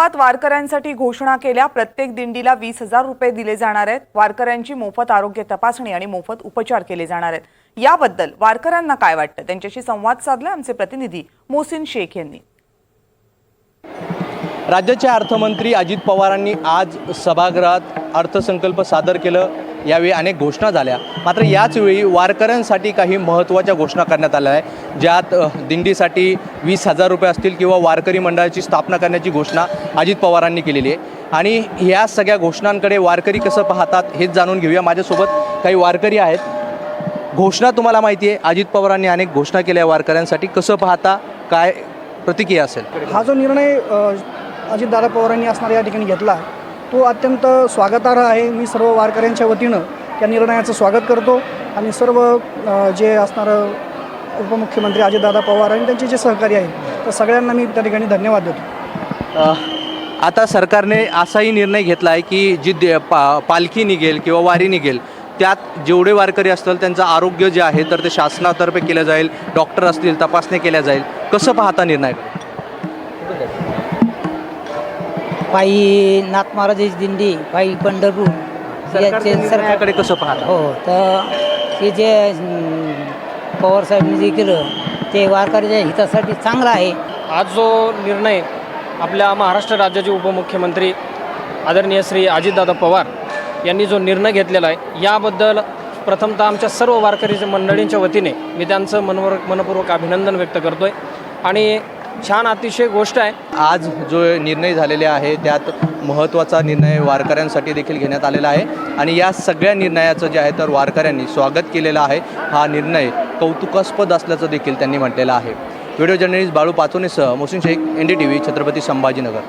विरोधात वारकऱ्यांसाठी घोषणा केल्या। प्रत्येक दिंडीला 20,000 रुपये दिले जाणार आहेत। वारकऱ्यांची मोफत आरोग्य तपासणी आणि मोफत उपचार केले जाणार आहेत। याबद्दल वारकऱ्यांना काय वाटतं त्यांच्याशी संवाद साधला आमचे प्रतिनिधी मोहसिन शेख यांनी। राज्याचे अर्थमंत्री अजित पवारांनी आज सभागृहात अर्थसंकल्प सादर केलं। यावेळी अनेक घोषणा झाल्या, मात्र याच वेळी वारकऱ्यांसाठी काही महत्त्वाच्या घोषणा करण्यात आल्या आहे, ज्यात दिंडीसाठी 20,000 रुपये असतील किंवा वारकरी मंडळाची स्थापना करण्याची घोषणा अजित पवारांनी केलेली आहे। आणि ह्या सगळ्या घोषणांकडे वारकरी कसं पाहतात हेच जाणून घेऊया। माझ्यासोबत काही वारकरी आहेत। घोषणा तुम्हाला माहिती आहे, अजित पवारांनी अनेक घोषणा केल्या वारकऱ्यांसाठी, कसं पाहता, काय प्रतिक्रिया असेल? हा जो निर्णय अजितदादा पवारांनी असणारा या ठिकाणी घेतला तो अत्यंत स्वागतार्ह आहे। मी सर्व वारकऱ्यांच्या वतीनं या निर्णयाचं स्वागत करतो आणि सर्व जे असणारं उपमुख्यमंत्री अजितदादा पवार आणि त्यांचे जे सहकारी आहेत तर सगळ्यांना मी त्या ठिकाणी धन्यवाद देतो। आता सरकारने असाही निर्णय घेतला आहे की जी पालखी निघेल किंवा वारी निघेल त्यात जेवढे वारकरी असतील त्यांचं आरोग्य जे आहे तर ते शासनातर्फे केलं जाईल, डॉक्टर असतील तपासणी केल्या जाईल। कसं पाहता निर्णय? पायी नाथ महाराजांची दिंडी, पायी पंढरपूर सरकारकडे कसं पाहता? हो, तर हे जे पवार साहेबांनी जे केलं ते वारकऱ्याच्या हितासाठी चांगलं आहे। आज जो निर्णय आपल्या महाराष्ट्र राज्याचे उपमुख्यमंत्री आदरणीय श्री अजितदादा पवार यांनी जो निर्णय घेतलेला आहे याबद्दल प्रथमतः आमच्या सर्व वारकरी मंडळींच्या वतीने मी त्यांचं मनपूर्वक अभिनंदन व्यक्त करतो आहे आणि छान अतिशय गोष्ट आहे। आज जो निर्णय झालेले आहे त्यात महत्त्वाचा निर्णय वारकऱ्यांसाठी देखील घेण्यात आलेला आहे आणि या सगळ्या निर्णयाचं जे आहे तर वारकऱ्यांनी स्वागत केलेलं आहे। हा निर्णय कौतुकास्पद असल्याचं देखील त्यांनी म्हटलेलं आहे। व्हिडिओ जर्नलिस्ट बाळू पाचोनेसह मोहसिन शेख, NDTV, छत्रपती संभाजीनगर।